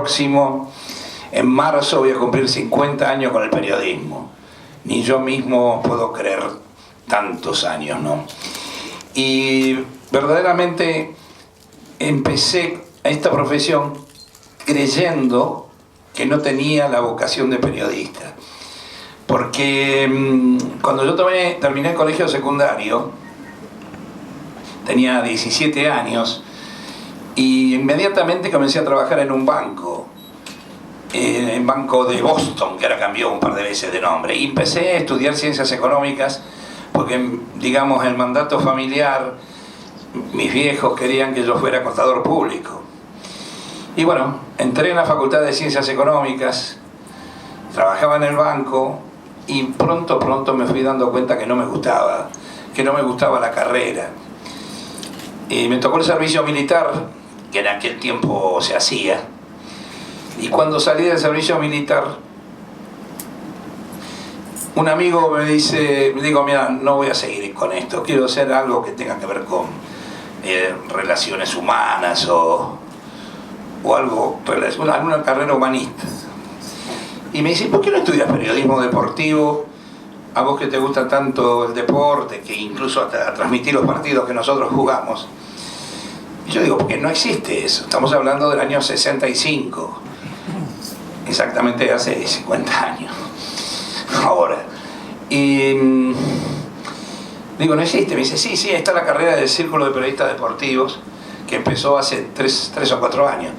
próximo, en marzo, voy a cumplir 50 años con el periodismo. Ni yo mismo puedo creer tantos años, ¿no? Y verdaderamente empecé a esta profesión creyendo que no tenía la vocación de periodista. Porque cuando yo terminé el colegio secundario, tenía 17 años, y inmediatamente comencé a trabajar en un banco, en banco de Boston, que ahora cambió un par de veces de nombre, y empecé a estudiar ciencias económicas porque, digamos, el mandato familiar, mis viejos querían que yo fuera contador público. Y bueno, entré en la Facultad de Ciencias Económicas, trabajaba en el banco y pronto me fui dando cuenta que no me gustaba la carrera. Y me tocó el servicio militar, que en aquel tiempo se hacía. Y cuando salí del servicio militar, un amigo me digo, mira, no voy a seguir con esto, quiero hacer algo que tenga que ver con relaciones humanas o algo, alguna carrera humanista. Y me dice, ¿por qué no estudias periodismo deportivo? A vos que te gusta tanto el deporte, que incluso hasta transmitir los partidos que nosotros jugamos. Y yo digo, porque no existe eso, estamos hablando del año 65. Exactamente hace 50 años ahora. Y digo, no existe. Me dice, sí, está la carrera del Círculo de Periodistas Deportivos, que empezó hace 3 o 4 años.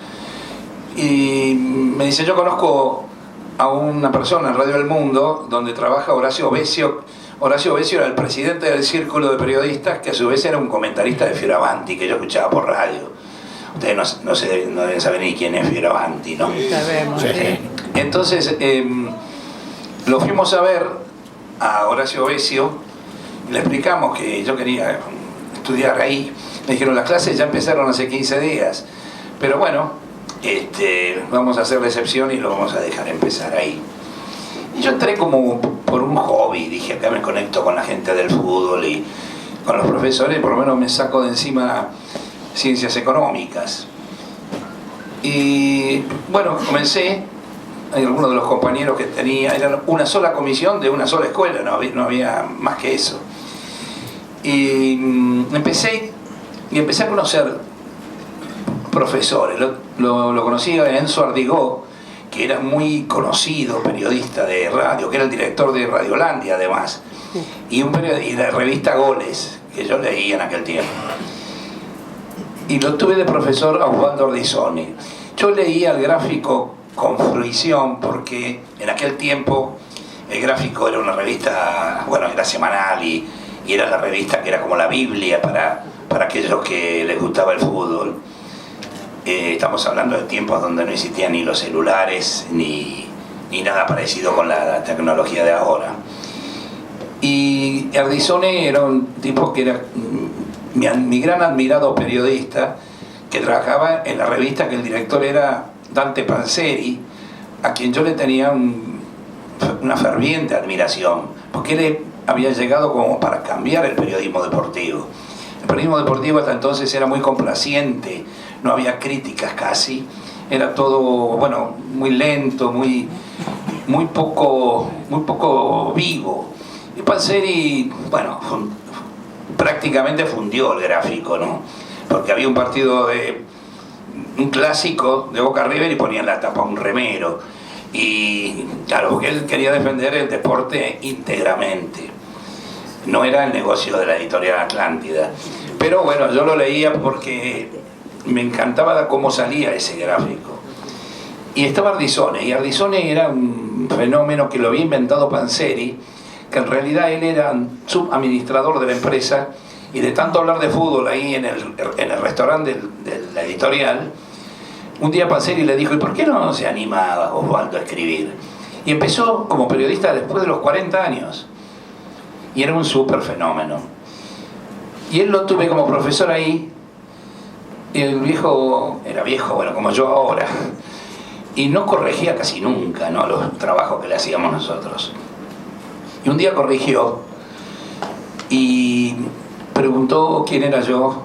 Y me dice, yo conozco a una persona en Radio El Mundo donde trabaja Horacio Besio. Horacio Besio era el presidente del Círculo de Periodistas, que a su vez era un comentarista de Fioravanti, que yo escuchaba por radio. Ustedes no deben saber ni quién es Fioravanti, ¿no? Sabemos. Sí. Entonces, lo fuimos a ver a Horacio Besio, le explicamos que yo quería estudiar ahí. Me dijeron, las clases ya empezaron hace 15 días, pero bueno, vamos a hacer la excepción y lo vamos a dejar empezar ahí. Y yo entré como por un hobby, dije, acá me conecto con la gente del fútbol y con los profesores, por lo menos me saco de encima ciencias económicas. Y bueno, comencé. Hay algunos de los compañeros que tenía, era una sola comisión de una sola escuela, no había más que eso. Y empecé a conocer profesores. Lo conocí a Enzo Ardigó, que era muy conocido periodista de radio, que era el director de Radiolandia además, y la revista Goles, que yo leía en aquel tiempo. Y lo tuve de profesor a Osvaldo Ardisoni. Yo leía el Gráfico con fruición, porque en aquel tiempo el Gráfico era una revista, bueno, era semanal y era la revista que era como la Biblia para aquellos que les gustaba el fútbol. Estamos hablando de tiempos donde no existían ni los celulares ni nada parecido con la tecnología de ahora. Y Ardisoni era un tipo que era mi gran admirado periodista, que trabajaba en la revista, que el director era Dante Panzeri, a quien yo le tenía una ferviente admiración, porque él había llegado como para cambiar el periodismo deportivo. El periodismo deportivo hasta entonces era muy complaciente, no había críticas casi, era todo, bueno, muy lento, muy poco vivo. Y Panzeri, bueno, prácticamente fundió el Gráfico, ¿no? Porque había un partido un clásico de Boca River y ponían la tapa un remero. Y claro, porque él quería defender el deporte íntegramente. No era el negocio de la editorial Atlántida. Pero bueno, yo lo leía porque me encantaba cómo salía ese gráfico. Y estaba Ardisoni, y Ardisoni era un fenómeno que lo había inventado Panzeri, que en realidad él era subadministrador de la empresa, y de tanto hablar de fútbol ahí en el restaurante de la editorial, un día Panzeri le dijo, ¿y por qué no se anima Osvaldo a escribir? Y empezó como periodista después de los 40 años, y era un súper fenómeno. Y él lo tuve como profesor ahí, y el viejo era viejo, bueno, como yo ahora, y no corregía casi nunca, ¿no?, los trabajos que le hacíamos nosotros. Y un día corrigió y preguntó quién era yo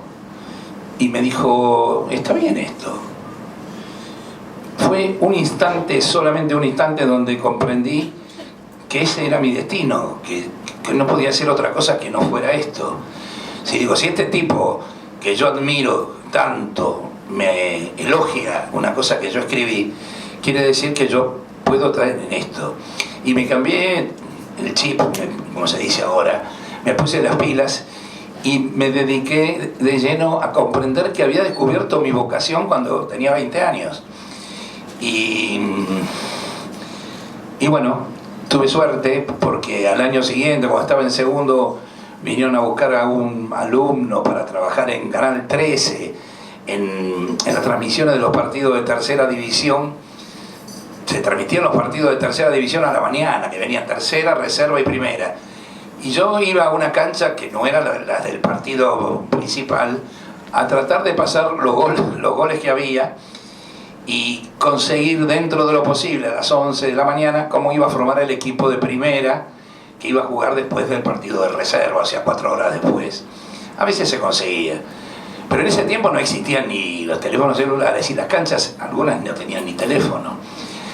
y me dijo, está bien esto. fue un instante, solamente un instante, donde comprendí que ese era mi destino, que no podía ser otra cosa que no fuera esto. Si este tipo que yo admiro tanto me elogia una cosa que yo escribí, quiere decir que yo puedo traer en esto. Y me cambié el chip, como se dice ahora, me puse las pilas y me dediqué de lleno a comprender que había descubierto mi vocación cuando tenía 20 años. Y bueno, tuve suerte porque al año siguiente, cuando estaba en segundo, vinieron a buscar a un alumno para trabajar en Canal 13, en las transmisiones de los partidos de tercera división. Se transmitían los partidos de tercera división a la mañana, que venían tercera, reserva y primera. Y yo iba a una cancha que no era la del partido principal, a tratar de pasar los goles que había y conseguir dentro de lo posible a las 11 de la mañana cómo iba a formar el equipo de primera que iba a jugar después del partido de reserva, o sea, 4 horas después. A veces se conseguía, pero en ese tiempo no existían ni los teléfonos celulares y las canchas, algunas no tenían ni teléfono.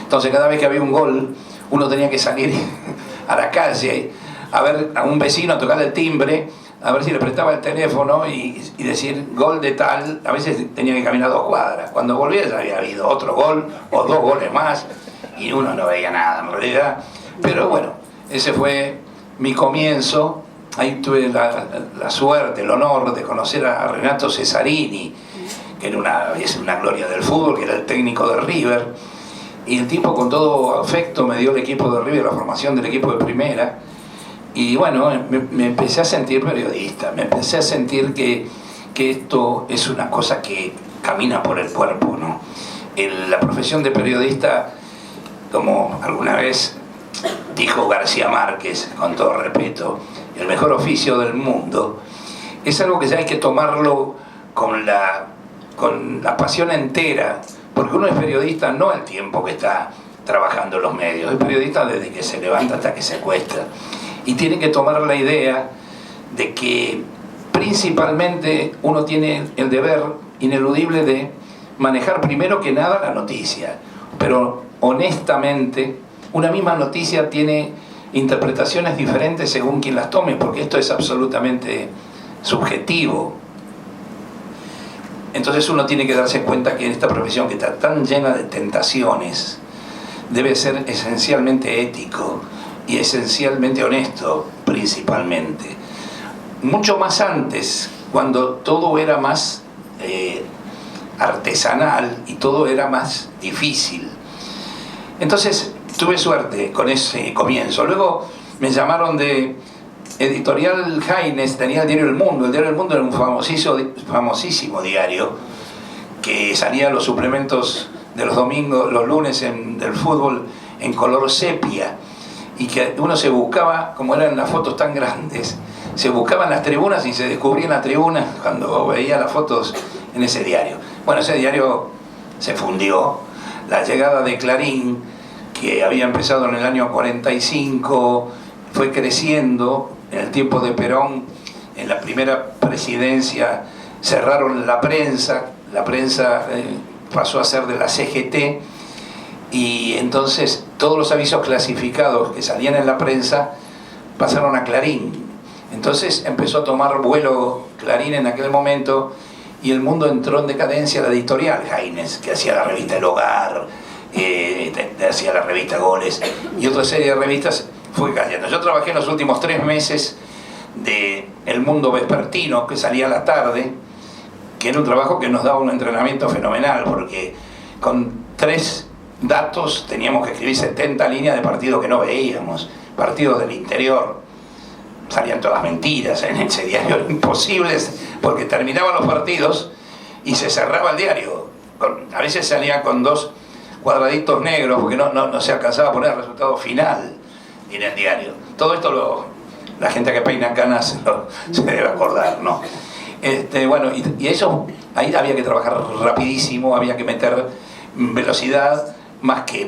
Entonces cada vez que había un gol, uno tenía que salir a la calle a ver a un vecino, a tocarle el timbre, a ver si le prestaba el teléfono y decir gol de tal. A veces tenía que caminar 2 cuadras. Cuando volvía ya había habido otro gol o 2 goles más y uno no veía nada en realidad. Pero bueno, ese fue mi comienzo. Ahí tuve la suerte, el honor de conocer a Renato Cesarini, que es una gloria del fútbol, que era el técnico de River. Y el tipo con todo afecto me dio el equipo de River, la formación del equipo de primera. Y bueno, me empecé a sentir periodista, me empecé a sentir que esto es una cosa que camina por el cuerpo, ¿no? La profesión de periodista, como alguna vez dijo García Márquez, con todo respeto, el mejor oficio del mundo, es algo que ya hay que tomarlo con la pasión entera, porque uno es periodista no el tiempo que está trabajando en los medios, es periodista desde que se levanta hasta que se acuesta. Y tiene que tomar la idea de que principalmente uno tiene el deber ineludible de manejar primero que nada la noticia, pero honestamente una misma noticia tiene interpretaciones diferentes según quien las tome, porque esto es absolutamente subjetivo. Entonces uno tiene que darse cuenta que en esta profesión, que está tan llena de tentaciones, debe ser esencialmente ético y esencialmente honesto, principalmente. Mucho más antes, cuando todo era más artesanal y todo era más difícil. Entonces tuve suerte con ese comienzo. Luego me llamaron de Editorial Haines, tenía el diario El Mundo. El diario El Mundo era un famosísimo diario que salía los suplementos de los domingos, los lunes del fútbol en color sepia, y que uno se buscaba, como eran las fotos tan grandes, se buscaban las tribunas y se descubrían las tribunas cuando veía las fotos en ese diario. Bueno, ese diario se fundió. La llegada de Clarín, que había empezado en el año 45, fue creciendo. En el tiempo de Perón, en la primera presidencia, cerraron la prensa pasó a ser de la CGT, y entonces todos los avisos clasificados que salían en la prensa pasaron a Clarín. Entonces empezó a tomar vuelo Clarín en aquel momento, y el mundo entró en decadencia. La editorial Haines, que hacía la revista El Hogar, hacía la revista Goles y otra serie de revistas, fue cayendo. Yo trabajé en los últimos 3 meses de El Mundo Vespertino, que salía a la tarde, que era un trabajo que nos daba un entrenamiento fenomenal, porque con 3 datos teníamos que escribir 70 líneas de partidos que no veíamos, partidos del interior. Salían todas mentiras en ese diario, eran imposibles, porque terminaban los partidos y se cerraba el diario. A veces salía con 2 cuadraditos negros, porque no se alcanzaba a poner el resultado final en el diario. Todo esto la gente que peina canas se debe acordar, ¿no? Bueno, y eso, ahí había que trabajar rapidísimo, había que meter velocidad más que